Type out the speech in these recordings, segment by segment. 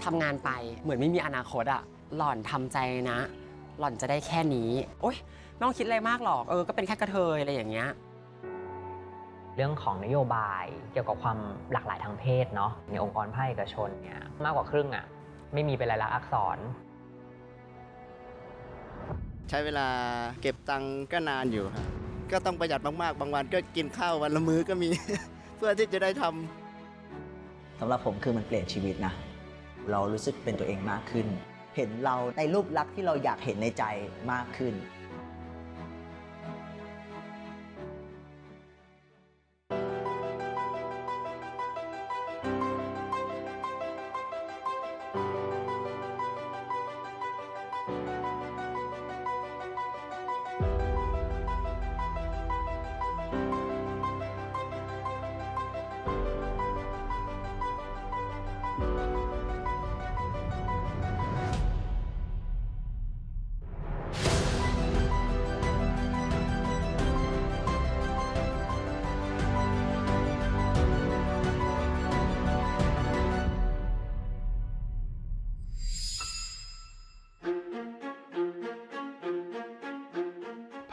ทำงานไปเหมือนไม่มีอนาคตอะหล่อนทำใจนะหล่อนจะได้แค่นี้โอ๊ยไม่ต้องคิดอะไรมากหรอกก็เป็นแค่กระเทยอะไรอย่างเงี้ยเรื่องของนโยบายเกี่ยวกับความหลากหลายทางเพศเนาะในองค์กรภาคเอกชนเนี่ยมากกว่าครึ่งอ่ะไม่มีเป็นลายลักษณ์อักษรใช้เวลาเก็บตังค์ก็นานอยู่ครับก็ต้องประหยัดมากๆบางวันก็กินข้าววันละมื้อก็มี เพื่อที่จะได้ทำสำหรับผมคือมันเปลี่ยนชีวิตนะเรารู้สึกเป็นตัวเองมากขึ้นเห็นเราในรูปลักษณ์ที่เราอยากเห็นในใจมากขึ้น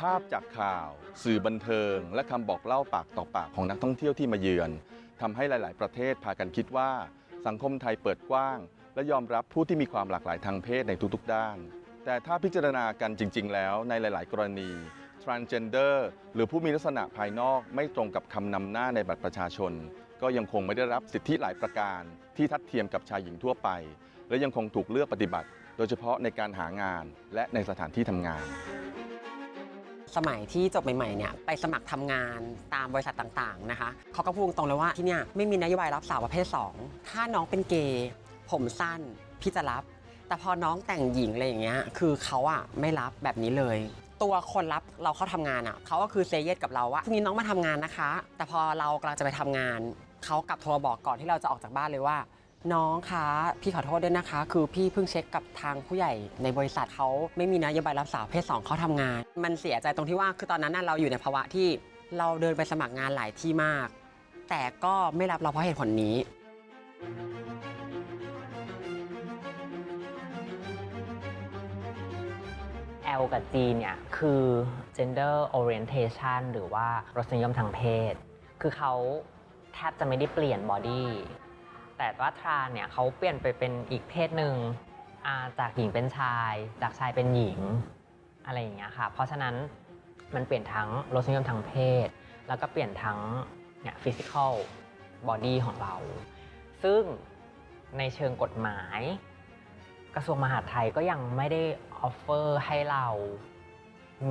ภาพจากข่าวสื่อบันเทิงและคำบอกเล่าปากต่อปากของนักท่องเที่ยวที่มาเยือนทำให้หลาย ๆ ประเทศพากันคิดว่าสังคมไทยเปิดกว้างและยอมรับผู้ที่มีความหลากหลายทางเพศในทุก ๆ ด้านแต่ถ้าพิจารณากันจริง ๆ แล้วในหลาย ๆ กรณี transgender หรือผู้มีลักษณะภายนอกไม่ตรงกับคำนำหน้าในบัตรประชาชนก็ยังคงไม่ได้รับสิทธิหลายประการที่ทัดเทียมกับชายหญิงทั่วไปและยังคงถูกเลือกปฏิบัติโดยเฉพาะในการหางานและในสถานที่ทำงานสมัยที่จบใหม่ๆเนี่ยไปสมัครทำงานตามบริษัทต่างๆนะคะเขาก็พูดตรงเลยว่าที่เนี่ยไม่มีนโยบายรับสาวประเภท2ถ้าน้องเป็นเกย์ผมสั้นพี่จะรับแต่พอน้องแต่งหญิงอะไรอย่างเงี้ยคือเขาอะไม่รับแบบนี้เลยตัวคนรับเราเข้าทำงานอะเขาก็คือเซเยสกับเราว่าพรุ่งนี้น้องมาทำงานนะคะแต่พอเรากำลังจะไปทำงานเขากลับโทรบอกก่อนที่เราจะออกจากบ้านเลยว่าน้องคะพี่ขอโทษด้วยนะคะคือพี่เพิ่งเช็คกับทางผู้ใหญ่ในบริษัทเขาไม่มีนโยบายรับสาวประเภท2เขาทำงานมันเสียใจตรงที่ว่าคือตอนนั้นเราอยู่ในภาวะที่เราเดินไปสมัครงานหลายที่มากแต่ก็ไม่รับเราเพราะเหตุผลนี้L กับ G เนี่ยคือ gender orientation หรือว่ารสนิยมทางเพศคือเขาแทบจะไม่ได้เปลี่ยนบอดี้แต่ว่าทรานเนี่ยเขาเปลี่ยนไปเป็นอีกเพศหนึ่งจากหญิงเป็นชายจากชายเป็นหญิงอะไรอย่างเงี้ยค่ะเพราะฉะนั้นมันเปลี่ยนทั้งรสนิยมทางเพศแล้วก็เปลี่ยนทั้งเนี่ย physical body ของเราซึ่งในเชิงกฎหมายกระทรวงมหาดไทยก็ยังไม่ได้ออฟเฟอร์ให้เรา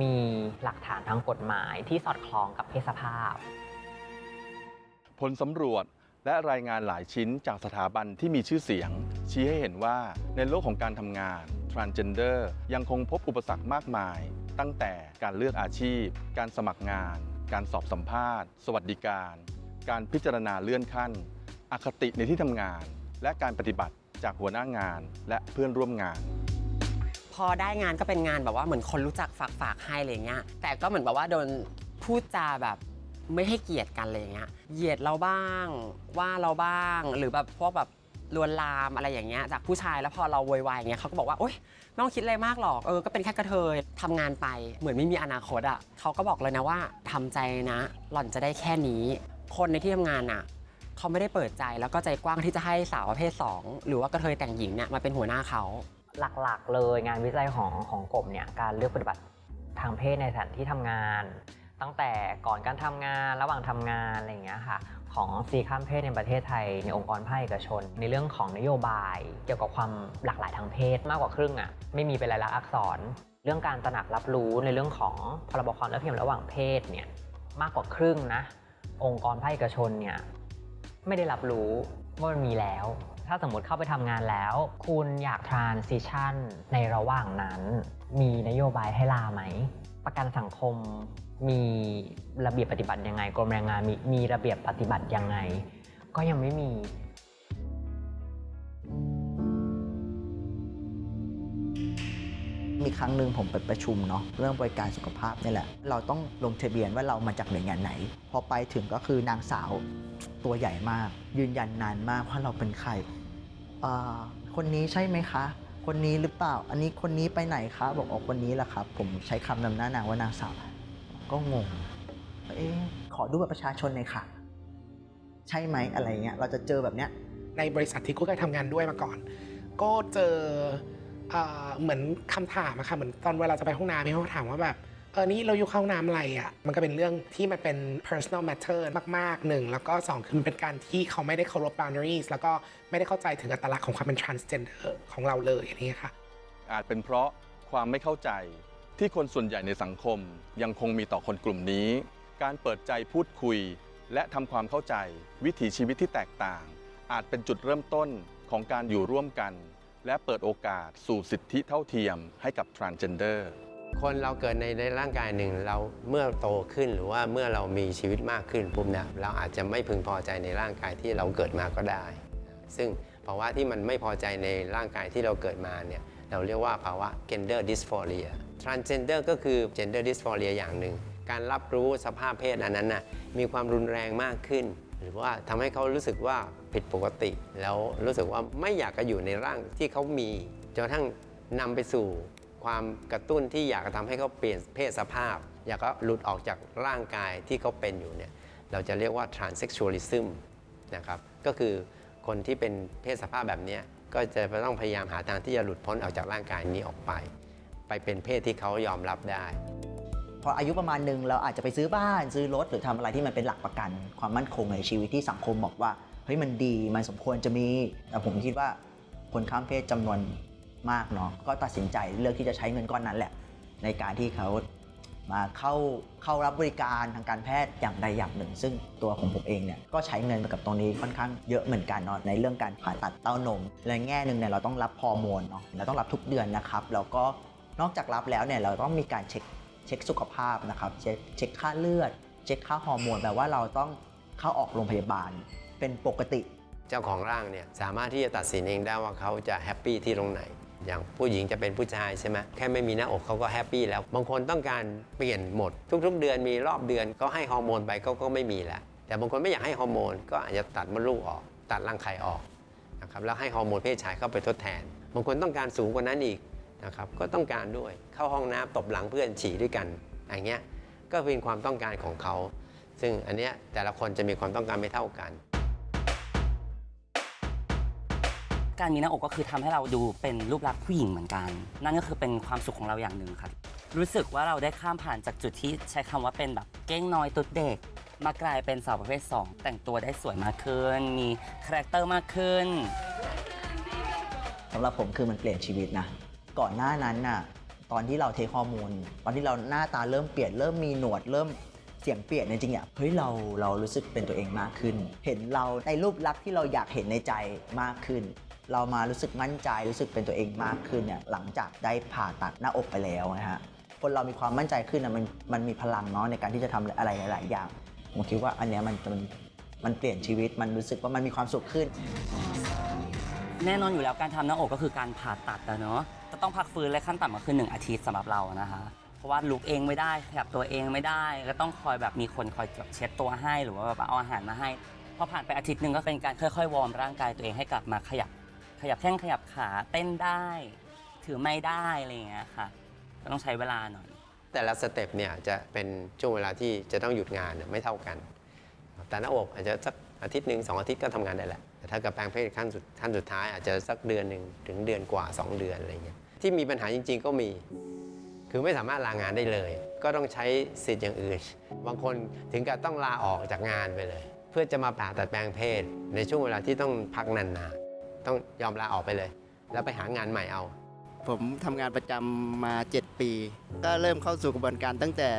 มีหลักฐานทางกฎหมายที่สอดคล้องกับเพศสภาพผลสำรวจและรายงานหลายชิ้นจากสถาบันที่มีชื่อเสียงชี้ให้เห็นว่าในโลกของการทำงาน Transgender ยังคงพบอุปสรรคมากมายตั้งแต่การเลือกอาชีพการสมัครงานการสอบสัมภาษณ์สวัสดิการการพิจารณาเลื่อนขั้นอคติในที่ทำงานและการปฏิบัติจากหัวหน้างานและเพื่อนร่วมงานพอได้งานก็เป็นงานแบบว่าเหมือนคนรู้จักฝากให้อะไรเงี้ยแต่ก็เหมือนแบบว่าโดนพูดจาแบบไม่ให้เกียรติกันอะไรเงี้ยเหยียดเราบ้างว่าเราบ้างหรือแบบพวกแบบลวนลามอะไรอย่างเงี้ยจากผู้ชายแล้วพอเราโวยวายอย่างเงี้ยเขาก็บอกว่าโอ๊ยไม่ต้องคิดอะไรมากหรอกก็เป็นแค่กระเทยทำงานไปเหมือนไม่มีอนาคตอ่ะเขาก็บอกเลยนะว่าทำใจนะหล่อนจะได้แค่นี้คนในที่ทำงานอ่ะเขาไม่ได้เปิดใจแล้วก็ใจกว้างที่จะให้สาวประเภท2หรือว่ากระเทยแต่งหญิงเนี่ยมาเป็นหัวหน้าเขาหลักๆเลยงานวิจัยของกรมเนี่ยการเลือกปฏิบัติทางเพศในสถานที่ทำงานตั้งแต่ก่อนการทำงานระหว่างทำงานอะไรอย่างเงี้ยค่ะของสีข้ามเพศในประเทศไทยในองค์กรภาคเอกชนในเรื่องของนโยบายเกี่ยวกับความหลากหลายทางเพศมากกว่าครึ่งไม่มีเป็นลายลักษณ์อักษรเรื่องการตระหนักรับรู้ในเรื่องของพรบความเท่าเทียมระหว่างเพศเนี่ยมากกว่าครึ่งนะองค์กรภาคเอกชนเนี่ยไม่ได้รับรู้ว่ามันมีแล้วถ้าสมมติเข้าไปทำงานแล้วคุณอยาก transition ในระหว่างนั้นมีนโยบายให้ลาไหมประกันสังคมมีระเบียบปฏิบัติยังไงกรมแรงงานมีระเบียบปฏิบัติยังไงก็ยังไม่มี มีครั้งหนึ่งผมไปประชุมเนาะเรื่องบริการสุขภาพนี่แหละเราต้องลงทะเบียนว่าเรามาจากหน่วยงานไหนพอไปถึงก็คือนางสาวตัวใหญ่มากยืนยันนานมากว่าเราเป็นใคร คนนี้ใช่ไหมคะ คนนี้หรือเปล่า อันนี้คนนี้ไปไหนคะบอกอ๋อคนนี้แหละครับ ผมใช้คำนำหน้านางว่านางสาวก็งงขอดูบัตรประชาชนหน่อยค่ะ ใช่ไหมอะไรเงี้ยเราจะเจอแบบเนี้ย ในบริษัทที่กูเคยทำงานด้วยมาก่อน ก็เจอเหมือนคำถามอะค่ะเหมือนตอนเวลาจะไปห้องน้ำเขาถามว่าแบบนี่เราอยู่เข้าห้องน้ำอะไรอะมันก็เป็นเรื่องที่มันเป็น personal matter มากๆหนึ่งแล้วก็สองคือมันเป็นการที่เขาไม่ได้เคารพ boundaries แล้วก็ไม่ได้เข้าใจถึงอัตลักษณ์ของความเป็น transgender ของเราเลยอย่างนี้ค่ะ อาจเป็นเพราะความไม่เข้าใจที่คนส่วนใหญ่ในสังคมยังคงมีต่อคนกลุ่มนี้ การเปิดใจพูดคุย และทำความเข้าใจวิถีชีวิตที่แตกต่าง อาจเป็นจุดเริ่มต้นของการอยู่ร่วมกัน และเปิดโอกาสสู่สิทธิเท่าเทียมให้กับ transgender คนเราเกิดในร่างกายหนึ่งเราเมื่อโตขึ้นหรือว่าเมื่อเรามีชีวิตมากขึ้นปุ๊บเนี่ยเราอาจจะไม่พึงพอใจในร่างกายที่เราเกิดมาก็ได้ ซึ่งภาวะที่มันไม่พอใจในร่างกายที่เราเกิดมาเนี่ยเราเรียกว่าภาวะ gender dysphoria transgender ก็คือ gender dysphoria อย่างหนึ่งการรับรู้สภาพเพศอันนั้นน่ะมีความรุนแรงมากขึ้น หรือว่าทำให้เขารู้สึกว่าผิดปกติ แล้วรู้สึกว่าไม่อยากจะอยู่ในร่างที่เขามีจนกระทั่งนำไปสู่ความกระตุ้นที่อยากจะทำให้เขาเปลี่ยนเพศสภาพ อยากก็หลุดออกจากร่างกายที่เขาเป็นอยู่เนี่ยเราจะเรียกว่า transsexualism นะครับก็คือคนที่เป็นเพศสภาพแบบนี้ก็จะต้องพยายามหาทางที่จะหลุดพ้นออกจากร่างกายนี้ออกไปเป็นเพศที่เขายอมรับได้ พออายุประมาณหนึ่งเราอาจจะไปซื้อบ้านซื้อรถหรือทำอะไรที่มันเป็นหลักประกัน ความมั่นคงในชีวิตที่สังคมบอกว่าเฮ้ยมันดีมันสมควรจะมีแต่ผมคิดว่าคนข้ามเพศจำนวนมากเนาะก็ตัดสินใจเลือกที่จะใช้เงินก้อนนั้นแหละในการที่เขามาเข้ารับบริการทางการแพทย์อย่างใดอย่างหนึ่ง ซึ่งตัวของผมเองเนี่ยก็ใช้เงินไปกับตรงนี้ค่อนข้างเยอะเหมือนกันเนาะในเรื่องการผ่าตัดเต้านมและแง่หนึ่งเนี่ยเราต้องรับฮอร์โมนเนาะเราต้องรับทุกเดือนนะครับแล้วก็นอกจากรับแล้วเนี่ยเราต้องมีการเช็คสุขภาพนะครับเช็คค่าเลือดเช็คค่าฮอร์โมนแปลว่าเราต้องเข้าออกโรงพยาบาลเป็นปกติเจ้าของร่างเนี่ยสามารถที่จะตัดสินเองได้ว่าเขาจะแฮปปี้ที่ตรงไหนอย่างผู้หญิงจะเป็นผู้ชายใช่ไหมแค่ไม่มีหน้าอกเขาก็แฮปปี้แล้วบางคนต้องการเปลี่ยนหมดทุกๆเดือนมีรอบเดือนก็ให้ฮอร์โมนไปก็ไม่มีแล้วแต่บางคนไม่อยากให้ฮอร์โมนก็อาจจะตัดมดลูกออกตัดรังไข่ออกนะครับแล้วให้ฮอร์โมนเพศชายเข้าไปทดแทนบางคนต้องการสูงกว่านั้นอีกนะครับก็ต้องการด้วยเข้าห้องน้ำตบหลังเพื่อนฉี่ด้วยกันอย่างเงี้ยก็เป็นความต้องการของเขาซึ่งอันเนี้ยแต่ละคนจะมีความต้องการไม่เท่ากันการมีหน้าอกก็คือทำให้เราดูเป็นรูปลักษณ์ผู้หญิงเหมือนกันนั่นก็คือเป็นความสุขของเราอย่างหนึ่งครับรู้สึกว่าเราได้ข้ามผ่านจากจุดที่ใช้คำว่าเป็นแบบเก้งน้อยตุ๊ดเด็กมากลายเป็นสาวประเภท2แต่งตัวได้สวยมากขึ้นมีคาแรคเตอร์มากขึ้นสำหรับผมคือมันเปลี่ยนชีวิตนะก่อนหน้านั้นน่ะตอนที่เราเทคฮอร์โมนตอนที่เราหน้าตาเริ่มเปลี่ยนเริ่มมีหนวดเริ่มเสียงเปลี่ยนจริงๆอ่ะเฮ้ยเรารู้สึกเป็นตัวเองมากขึ้นเห็นเราในรูปลักษณ์ที่เราอยากเห็นในใจมากขึ้นเรามารู้สึกมั่นใจรู้สึกเป็นตัวเองมากขึ้นเนี่ยหลังจากได้ผ่าตัดหน้าอกไปแล้วนะฮะคนเรามีความมั่นใจขึ้นนะมันมีพลังเนาะในการที่จะทำอะไรหลายๆอย่างผมคิดว่าอันเนี้ยมันเปลี่ยนชีวิตมันรู้สึกว่ามันมีความสุขขึ้นแน่นอนอยู่แล้วการทำหน้าอกก็คือการผ่าตัดเนาะจะต้องพักฟื้นและขั้นต่ำก็คือ1 อาทิตย์สำหรับเรานะคะเพราะว่าลุกเองไม่ได้ขยับตัวเองไม่ได้ก็ต้องคอยแบบมีคนคอยเช็ดตัวให้หรือว่าแบบเอาอาหารมาให้พอผ่านไปอาทิตย์หนึ่งก็เป็นการค่อยๆวอร์มร่างกายตัวเองให้กลับมาขยับแข้งขยับขาเต้นได้ถือไม้ได้อะไรอย่างเงี้ยค่ะก็ต้องใช้เวลาหน่อยแต่ละสเต็ปเนี่ยจะเป็นช่วงเวลาที่จะต้องหยุดงานไม่เท่ากันแต่หน้าอกอาจจะสักอาทิตย์หนึ่ง2 อาทิตย์ก็ทำงานได้แหละแต่ถ้ากับแปลงเพศขั้นสุดท้ายอาจจะสักเดือนหนึ่งถึงเดือนกว่า2 เดือนอะไรเงี้ยที่มีปัญหาจริงๆก็มีคือไม่สามารถลางานได้เลยก็ต้องใช้สิทธิ์อย่างอื่นบางคนถึงกับต้องลาออกจากงานไปเลยเพื่อจะมาผ่าตัดแปลงเพศในช่วงเวลาที่ต้องพักนานๆต้องยอมลาออกไปเลยแล้วไปหางานใหม่เอาผมทำงานประจำมา7 ปีก็เริ่มเข้าสู่กระบวนการตั้งแต่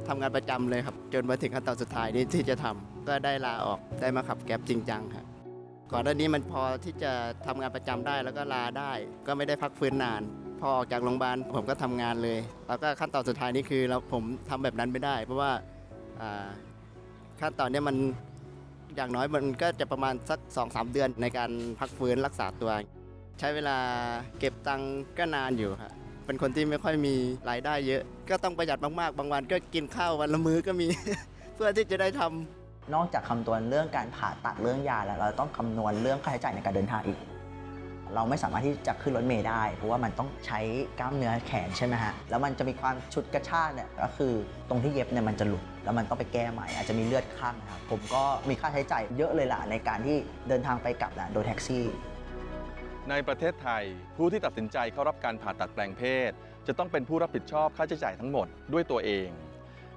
ทำงานประจำเลยครับจนมาถึงขั้นตอนสุดท้ายนี้ที่จะทำก็ได้ลาออกได้มาขับแก๊ปจริงจังครับก่อนหน้านี้มันพอที่จะทำงานประจำได้แล้วก็ลาได้ก็ไม่ได้พักฟื้นนานพอออกจากโรงพยาบาลผมก็ทำงานเลยแล้วก็ขั้นตอนสุดท้ายนี้คือผมทำแบบนั้นไม่ได้เพราะว่าขั้นตอนนี้มันอย่างน้อยมันก็จะประมาณสัก 2-3 เดือนในการพักฟื้นรักษาตัวใช้เวลาเก็บตังค์ก็นานอยู่ครับเป็นคนที่ไม่ค่อยมีรายได้เยอะก็ต้องประหยัดมากๆบางวันก็กินข้าววันละมื้อก็มี เพื่อที่จะได้ทำนอกจากคำนวณเรื่องการผ่าตัดเรื่องยาแล้วเราต้องคำนวณเรื่องค่าใช้จ่ายในการเดินทางอีก เราไม่สามารถที่จะขึ้นรถเมล์ได้เพราะว่ามันต้องใช้กล้ามเนื้อแขนใช่ไหมฮะแล้วมันจะมีความฉุดกระชากเนี่ยก็คือตรงที่เย็บเนี่ยมันจะหลุดแล้วมันต้องไปแก้ใหม่อาจจะมีเลือดข้างนะครับผมก็มีค่าใช้จ่ายเยอะเลยล่ะในการที่เดินทางไปกลับโดยแท็กซี่ ในประเทศไทยผู้ที่ตัดสินใจเข้ารับการผ่าตัดแปลงเพศจะต้องเป็นผู้รับผิดชอบค่าใช้จ่ายทั้งหมดด้วยตัวเอง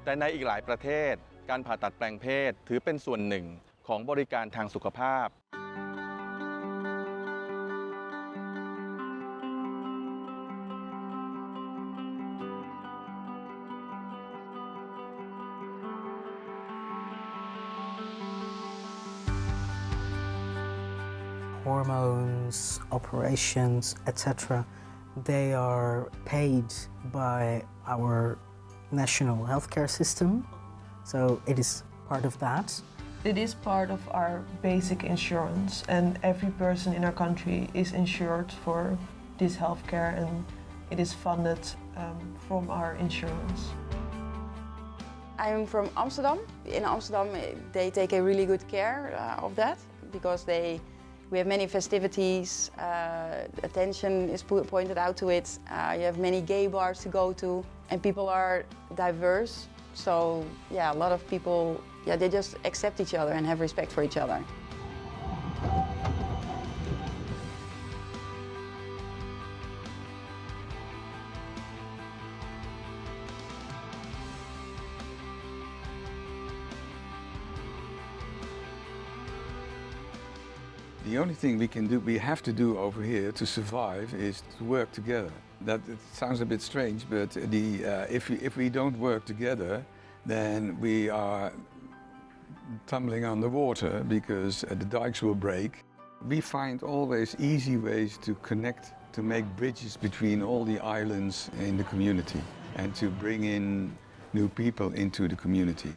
แต่ในอีกหลายประเทศการผ่าตัดแปลงเพศถือเป็นส่วนหนึ่งของบริการทางสุขภาพ Hormones, operations, etc. They are paid by our national healthcare system, so it is part of that. It is part of our basic insurance, and every person in our country is insured for this healthcare, and it is funded from our insurance. I'm from Amsterdam. In Amsterdam, they take a really good care of that because we have many festivities, attention is pointed out to it. You have many gay bars to go to, and people are diverse. So yeah, a lot of people, they just accept each other and have respect for each other. The only thing we have to do over here to survive is to work together. That it sounds a bit strange, but if we don't work together, then we are tumbling underwater because the dikes will break. We find always easy ways to connect, to make bridges between all the islands in the community and to bring in new people into the community.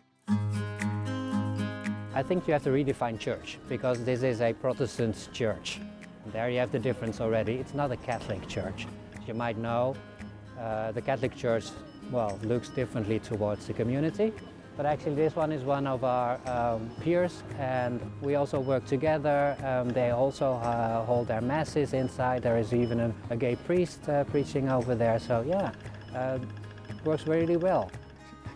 I think you have to redefine church because this is a Protestant church. There you have the difference already. It's not a Catholic church. As you might know, the Catholic church, looks differently towards the community. But actually this one is one of our peers, and we also work together. They also hold their masses inside. There is even a gay priest preaching over there. So yeah, works really well.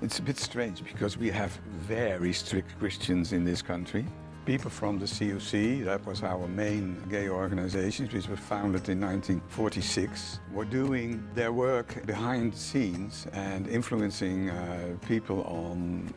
It's a bit strange because we have very strict Christians in this country. People from the COC, that was our main gay organization, which was founded in 1946, were doing their work behind the scenes and influencing people on,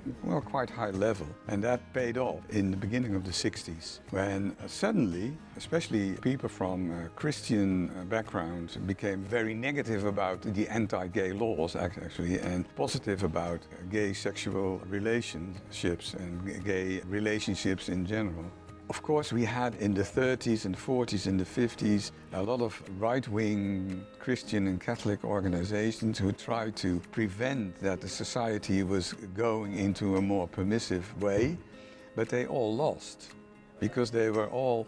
quite high level. And that paid off in the beginning of the 60s, when suddenly, especially people from Christian background became very negative about the anti-gay laws, actually, and positive about gay sexual relationships and gay relationships in general. Of course, we had in the 30s and 40s and the 50s a lot of right-wing Christian and Catholic organizations who tried to prevent that the society was going into a more permissive way, but they all lost because they were all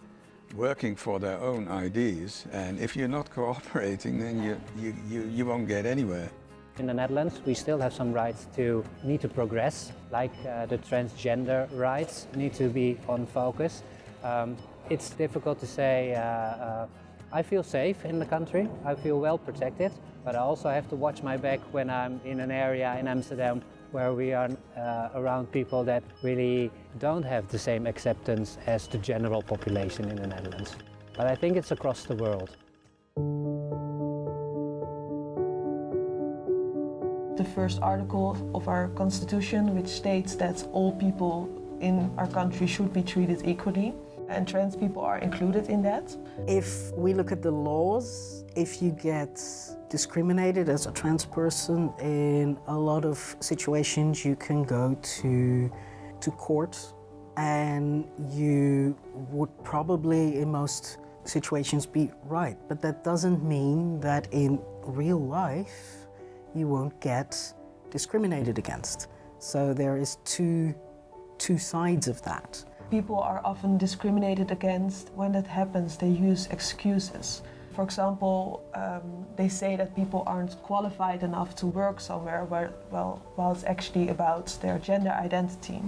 working for their own ideas, and if you're not cooperating, then you won't get anywhere. In the Netherlands, we still have some rights need to progress, like the transgender rights need to be on focus. It's difficult to say, I feel safe in the country, I feel well protected, but I also have to watch my back when I'm in an area in Amsterdam where we are around people that really don't have the same acceptance as the general population in the Netherlands. But I think it's across the world. The first article of our constitution, which states that all people in our country should be treated equally, and trans people are included in that. If we look at the laws, if you get discriminated as a trans person, in a lot of situations you can go to court, and you would probably in most situations be right. But that doesn't mean that in real life you won't get discriminated against. So there is two sides of that. People are often discriminated against. When that happens, they use excuses. For example, they say that people aren't qualified enough to work somewhere while it's actually about their gender identity.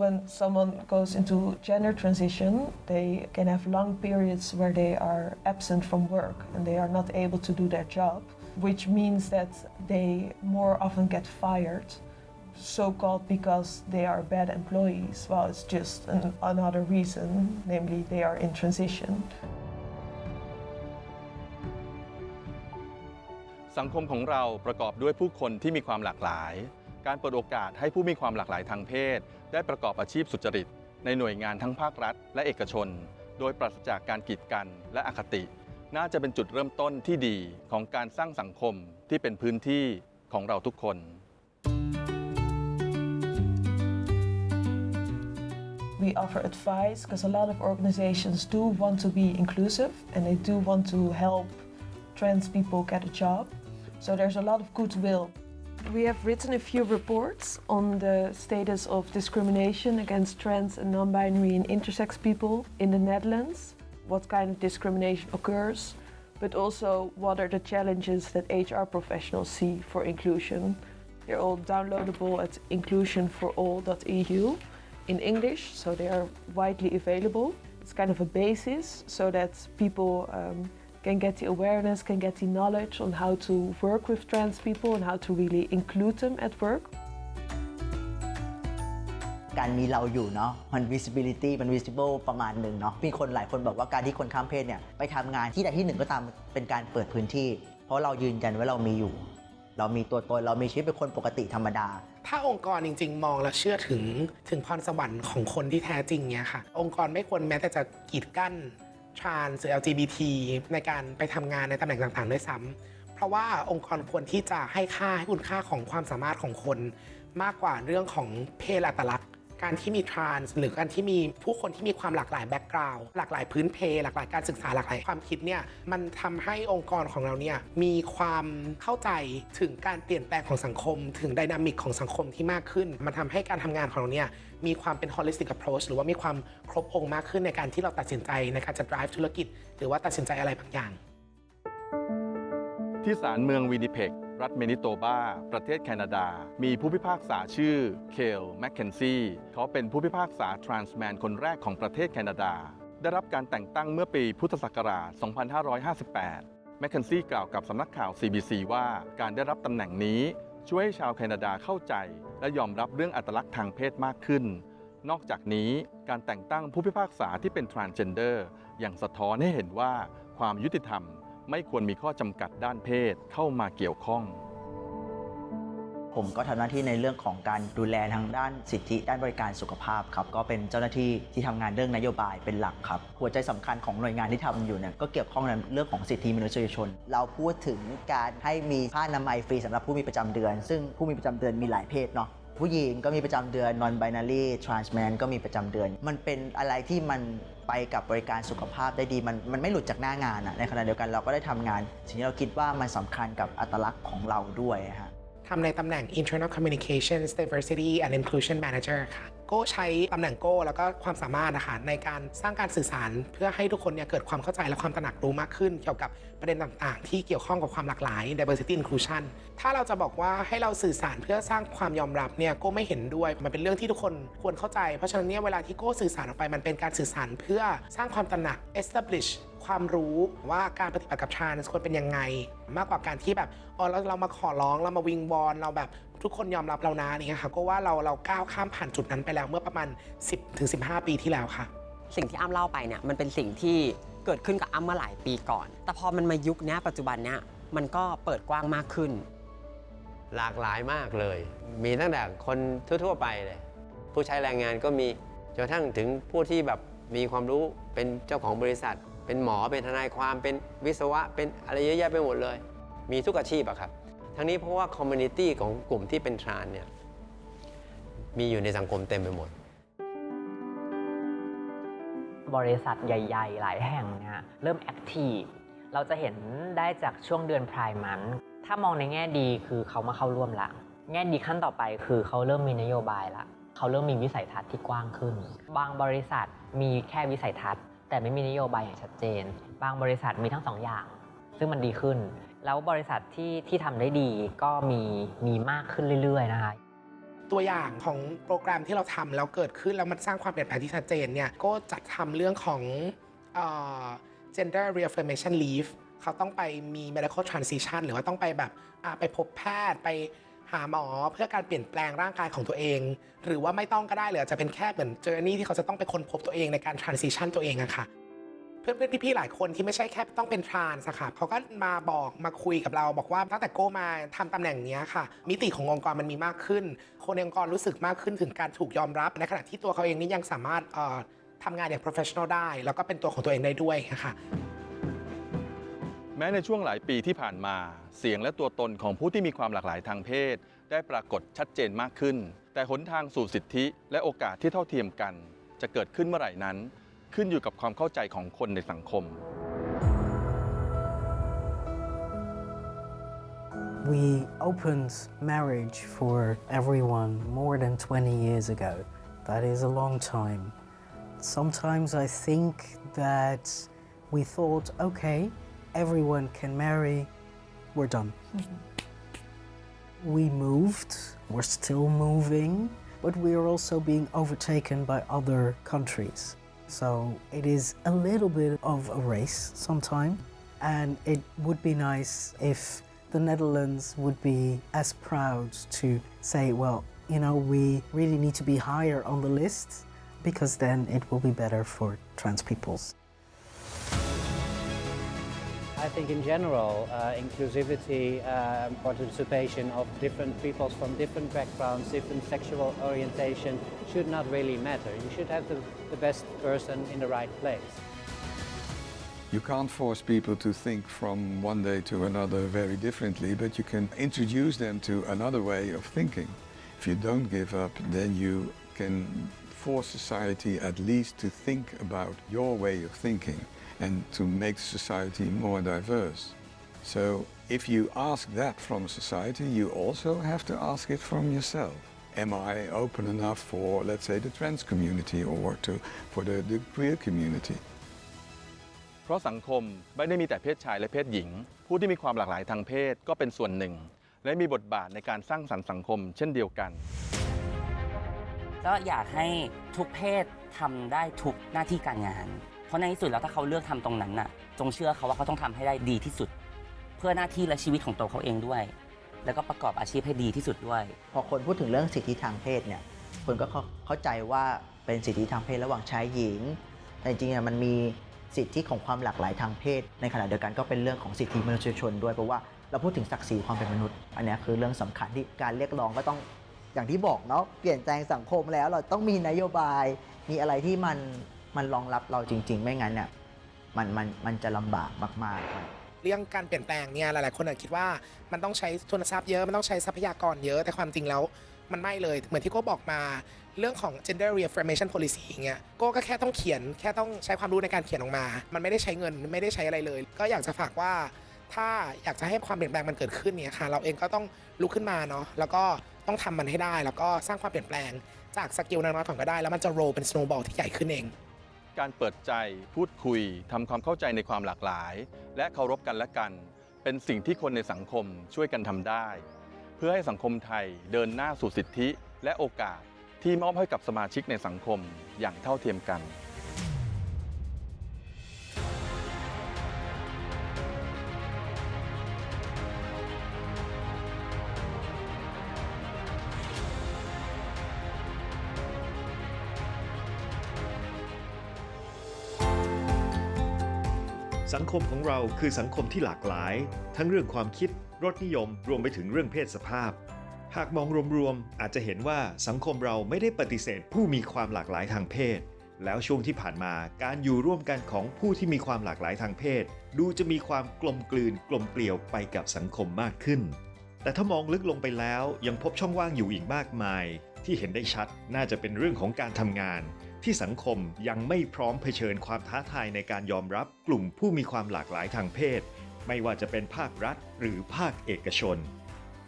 When someone goes into gender transition, they can have long periods where they are absent from work and they are not able to do their job, which means that they more often get fired, so-called because they are bad employees. Well, it's just another reason, namely they are in transition. สังคมของเราประกอบด้วยผู้คนที่มีความหลากหลาย การเปิดโอกาสให้ผู้มีความหลากหลายทางเพศได้ประกอบอาชีพสุจริตในหน่วยงานทั้งภาครัฐและเอกชนโดยปราศจากการกีดกันและอคติน่าจะเป็นจุดเริ่มต้นที่ดีของการสร้างสังคมที่เป็นพื้นที่ของเราทุกคน We offer advice because a lot of organizations do want to be inclusive and they do want to help trans people get a job. So there's a lot of goodwill. We have written a few reports on the status of discrimination against trans and non-binary and intersex people in the Netherlands, what kind of discrimination occurs, but also what are the challenges that HR professionals see for inclusion. They're all downloadable at inclusionforall.eu in English, so they are widely available. It's kind of a basis so that people can get the awareness, can get the knowledge on how to work with trans people and how to really include them at work. การมีเราอยู่เนาะมัน visibility มัน visible ประมาณหนึ่งเนาะมีคนหลายคนบอกว่าการที่คนข้ามเพศเนี่ยไปทำงานที่ใดที่หนึ่งก็ตามเป็นการเปิดพื้นที่เพราะเรายืนยันว่าเรามีอยู่เรามีตัวตนเรามีชีวิตเป็นคนปกติธรรมดาถ้าองค์กรจริงๆมองและเชื่อถึงพรสวรรค์ของคนที่แท้จริงเนี่ยค่ะองค์กรไม่ควรแม้แต่จะกีดกั้นทรานส์หรือ LGBT ในการไปทำงานในตำแหน่งต่างๆด้วยซ้ำเพราะว่าองค์กรควรที่จะให้คุณค่าของความสามารถของคนมากกว่าเรื่องของเพศอัตลักษณ์การที่มีทรานส์หรือการที่มีผู้คนที่มีความหลากหลายแบ็กกราวด์หลากหลายพื้นเพหลากหลายการศึกษาหลากหลายความคิดเนี่ยมันทำให้องค์กรของเราเนี่ยมีความเข้าใจถึงการเปลี่ยนแปลงของสังคมถึงไดนามิกของสังคมที่มากขึ้นมันทำให้การทำงานของเราเนี่ยมีความเป็น holistic approach หรือว่ามีความครบองค์มากขึ้นในการที่เราตัดสินใจในการจะ drive ธุรกิจหรือว่าตัดสินใจอะไรบางอย่างที่ศาลเมืองวินิเพกรัฐเมนิโตบาประเทศแคนาดามีผู้พิพากษาชื่อเคลแมคเคนซีเขาเป็นผู้พิพากษาทรานส์แมนคนแรกของประเทศแคนาดาได้รับการแต่งตั้งเมื่อปีพุทธศักราช 2558 แมคเคนซีกล่าวกับสำนักข่าว CBC ว่าการได้รับตำแหน่งนี้ช่วยให้ชาวแคนาดาเข้าใจและยอมรับเรื่องอัตลักษณ์ทางเพศมากขึ้นนอกจากนี้การแต่งตั้งผู้พิพากษาที่เป็น transgender ยังสะท้อนให้เห็นว่าความยุติธรรมไม่ควรมีข้อจำกัดด้านเพศเข้ามาเกี่ยวข้องผมก็ทำหน้าที่ในเรื่องของการดูแลทางด้านสิทธิด้านบริการสุขภาพครับก็เป็นเจ้าหน้าที่ที่ทำงานเรื่องนโยบายเป็นหลักครับหัวใจสำคัญของหน่วยงานที่ทำอยู่เนี่ยก็เกี่ยวข้องในเรื่องของสิทธิมนุษยชนเราพูดถึงการให้มีผ้าอนามัยฟรีสำหรับผู้มีประจำเดือนซึ่งผู้มีประจำเดือนมีหลายเพศเนาะผู้หญิงก็มีประจำเดือน non binary trans man ก็มีประจำเดือนมันเป็นอะไรที่มันไปกับบริการสุขภาพได้ดีมันไม่หลุดจากหน้างานในขณะเดียวกันเราก็ได้ทำงานสิ่งที่เราคิดว่ามันสำคัญกับอัตลักษณ์ของเราด้วยฮะทำในตำแหน่ง Internal Communications Diversity and Inclusion Manager ค่ะโก้ใช้ตำแหน่งโก้แล้วก็ความสามารถนะคะในการสร้างการสื่อสารเพื่อให้ทุกคนเนี่ยเกิดความเข้าใจและความตระหนักรู้มากขึ้นเกี่ยวกับประเด็นต่างๆที่เกี่ยวข้องกับความหลากหลาย Diversity Inclusion ถ้าเราจะบอกว่าให้เราสื่อสารเพื่อสร้างความยอมรับเนี่ยโก้ไม่เห็นด้วยมันเป็นเรื่องที่ทุกคนควรเข้าใจเพราะฉะนั้นเนี่ยเวลาที่โก้สื่อสารออกไปมันเป็นการสื่อสารเพื่อสร้างความตระหนัก establish ความรู้ว่าการปฏิบัติกับทรานส์ควรเป็นยังไงมากกว่าการที่แบบเรามาขอร้องเรามาวิงวอนเราแบบทุกคนยอมรับเรานะนี่ค่ะก็ว่าเราก้าวข้ามผ่านจุดนั้นไปแล้วเมื่อประมาณ 10-15 ปีที่แล้วค่ะสิ่งที่อ้ำเล่าไปเนี่ยมันเป็นสิ่งที่เกิดขึ้นกับอ้ำเมื่อหลายปีก่อนแต่พอมันมายุคนี้ปัจจุบันเนี้ยมันก็เปิดกว้างมากขึ้นหลากหลายมากเลยมีตั้งแต่คนทั่วๆไปเลยผู้ใช้แรงงานก็มีจนกระทั่งถึงผู้ที่แบบมีความรู้เป็นเจ้าของบริษัทเป็นหมอเป็นทนายความเป็นวิศวะเป็นอะไรเยอะแยะไปหมดเลยมีทุกอาชีพอะครับทั้งนี้เพราะว่าคอมมูนิตี้ของกลุ่มที่เป็นทรานเนี่ยมีอยู่ในสังคมเต็มไปหมดบริษัทใหญ่ๆหลายแห่งเนี่ยเริ่มแอคทีฟเราจะเห็นได้จากช่วงเดือนไพร์มันถ้ามองในแง่ดีคือเขามาเข้าร่วมละแง่ดีขั้นต่อไปคือเขาเริ่มมีนโยบายละเขาเริ่มมีวิสัยทัศน์ที่กว้างขึ้นบางบริษัทมีแค่วิสัยทัศน์แต่ไม่มีนโยบายอย่างชัดเจนบางบริษัทมีทั้งสองอย่างซึ่งมันดีขึ้นแล้วบริษัทที่ทำได้ดีก็มีมากขึ้นเรื่อยๆนะคะ ตัวอย่างของโปรแกรมที่เราทำแล้วเกิดขึ้นแล้วมันสร้างความเปลี่ยนแปลงที่ชัดเจนเนี่ยก็จัดทำเรื่องของgender reaffirmation leave เขาต้องไปมี medical transition หรือว่าต้องไปแบบไปพบแพทย์ไปหาหมอเพื่อการเปลี่ยนแปลงร่างกายของตัวเองหรือว่าไม่ต้องก็ได้หรือจะเป็นแค่เหมือน journey ที่เขาจะต้องไปค้นพบตัวเองในการ transition ตัวเองอะค่ะเพื่อนๆพี่ๆหลายคนที่ไม่ใช่แค่ต้องเป็นทรานส์ค่ะเขาก็มาคุยกับเราบอกว่าตั้งแต่โก้มาทำตำแหน่งนี้ค่ะมิติขององค์กรมันมีมากขึ้นคนในองค์กรรู้สึกมากขึ้นถึงการถูกยอมรับในขณะที่ตัวเขาเองนี่ยังสามารถทำงานอย่าง professional ได้แล้วก็เป็นตัวของตัวเองได้ด้วยค่ะแม้ในช่วงหลายปีที่ผ่านมาเสียงและตัวตนของผู้ที่มีความหลากหลายทางเพศได้ปรากฏชัดเจนมากขึ้นแต่หนทางสู่สิทธิและโอกาสที่เท่าเทียมกันจะเกิดขึ้นเมื่อไหร่นั้นขึ้นอยู่กับความเข้าใจของคนในสังคม We opened marriage for everyone more than 20 years ago. That is a long time. Sometimes I think that we thought, okay, everyone can marry, we're done. We moved, we're still moving, but we are also being overtaken by other countries. So it is a little bit of a race sometimes, and it would be nice if the Netherlands would be as proud to say, well, you know, we really need to be higher on the list because then it will be better for trans peoples. I think in general, inclusivity and participation of different peoples from different backgrounds, different sexual orientation should not really matter. You should have the best person in the right place. You can't force people to think from one day to another very differently, but you can introduce them to another way of thinking. If you don't give up, then you can force society at least to think about your way of thinking and to make society more diverse. So if you ask that from society, you also have to ask it from yourself. Am I open enough for, let's say, the trans community or for the queer community? เพราะสังคมไม่ได้มีแต่เพศชายและเพศหญิงผู้ที่มีความหลากหลายทางเพศก็เป็นส่วนหนึ่งและมีบทบาทในการสร้างสรรค์สังคมเช่นเดียวกันก็อยากให้ทุกเพศทำได้ทุกหน้าที่การงานเพราะในที่สุดแล้วถ้าเขาเลือกทำตรงนั้นน่ะจงเชื่อเขาว่าเขาต้องทำให้ได้ดีที่สุดเพื่อหน้าที่และชีวิตของตัวเขาเองด้วยแล้วก็ประกอบอาชีพให้ดีที่สุดด้วยพอคนพูดถึงเรื่องสิทธิทางเพศเนี่ยคนก็เข้าใจว่าเป็นสิทธิทางเพศระหว่างชายหญิงแต่จริงๆมันมีสิทธิของความหลากหลายทางเพศในขณะเดียวกันก็เป็นเรื่องของสิทธิมนุษยชนด้วยเพราะว่าเราพูดถึงศักดิ์ศรีความเป็นมนุษย์อันนี้คือเรื่องสำคัญที่การเรียกร้องก็ต้องอย่างที่บอกเนาะเปลี่ยนแปลงสังคมแล้วเราต้องมีนโยบายมีอะไรที่มันรองรับเราจริงๆไม่งั้นเนี่ยมันจะลำบากมากๆเรื่องการเปลี่ยนแปลงเนี่ยหลายๆคนอาจคิดว่ามันต้องใช้ทุนทรัพย์เยอะมันต้องใช้ทรัพยากรเยอะแต่ความจริงแล้วมันไม่เลยเหมือนที่โก้บอกมาเรื่องของ gender reaffirmation policy อย่างเงี้ยโก้ก็แค่ต้องเขียนแค่ต้องใช้ความรู้ในการเขียนออกมามันไม่ได้ใช้เงินไม่ได้ใช้อะไรเลยก็อยากจะฝากว่าถ้าอยากจะให้ความเปลี่ยนแปลงมันเกิดขึ้นเนี่ยค่ะเราเองก็ต้องลุกขึ้นมาเนาะแล้วก็ต้องทำมันให้ได้แล้วก็สร้างความเปลี่ยนแปลงจากสกิลน้อยๆก่อนก็ได้แล้วมันจะโรลเป็น snowball ที่ใหญ่ขึ้นเองการเปิดใจพูดคุยทำความเข้าใจในความหลากหลายและเคารพกันและกันเป็นสิ่งที่คนในสังคมช่วยกันทำได้เพื่อให้สังคมไทยเดินหน้าสู่สิทธิและโอกาสที่มอบให้กับสมาชิกในสังคมอย่างเท่าเทียมกันสังคมของเราคือสังคมที่หลากหลายทั้งเรื่องความคิดรสนิยมรวมไปถึงเรื่องเพศสภาพหากมองรวมๆอาจจะเห็นว่าสังคมเราไม่ได้ปฏิเสธผู้มีความหลากหลายทางเพศแล้วช่วงที่ผ่านมาการอยู่ร่วมกันของผู้ที่มีความหลากหลายทางเพศดูจะมีความกลมกลืนกลมเกลียวไปกับสังคมมากขึ้นแต่ถ้ามองลึกลงไปแล้วยังพบช่องว่างอยู่อีกมากมายที่เห็นได้ชัดน่าจะเป็นเรื่องของการทำงานที่สังคมยังไม่พร้อมเผชิญความท้าทายในการยอมรับกลุ่มผู้มีความหลากหลายทางเพศไม่ว่าจะเป็นภาครัฐหรือภาคเอกชน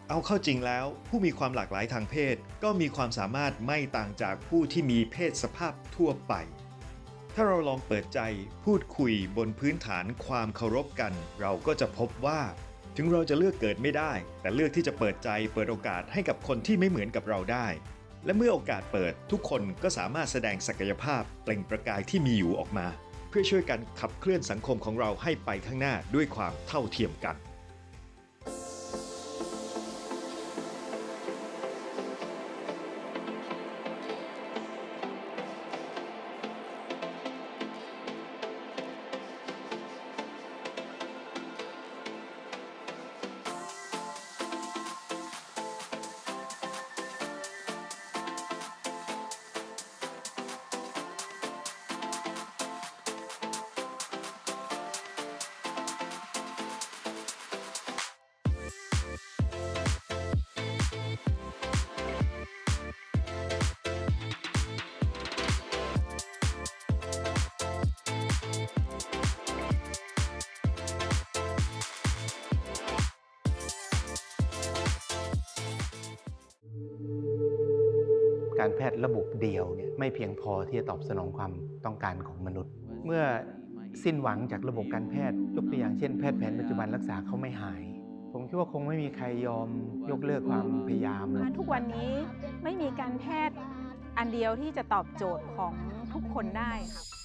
เอาเข้าจริงแล้วผู้มีความหลากหลายทางเพศก็มีความสามารถไม่ต่างจากผู้ที่มีเพศสภาพทั่วไปถ้าเราลองเปิดใจพูดคุยบนพื้นฐานความเคารพกันเราก็จะพบว่า ถึงเราจะเลือกเกิดไม่ได้ แต่เลือกที่จะเปิดใจเปิดโอกาสให้กับคนที่ไม่เหมือนกับเราได้ และเมื่อโอกาสเปิดทุกคนก็สามารถแสดงศักยภาพเปล่งประกายที่มีอยู่ออกมา เพื่อช่วยกันขับเคลื่อนสังคมของเราให้ไปข้างหน้าด้วยความเท่าเทียมกัน การแพทย์ระบบเดียวเนี่ยไม่เพียงพอที่จะตอบสนองความต้องการของมนุษย์ เมื่อสิ้นหวังจากระบบการแพทย์ยกตัวอย่างเช่นแพทย์แผนปัจจุบันรักษาเขาไม่หาย ผมคิดว่าคงไม่มีใครยอมยกเลิกความพยายามหรอก ทุกวันนี้ไม่มีการแพทย์อันเดียวที่จะตอบโจทย์ของทุกคนได้ค่ะ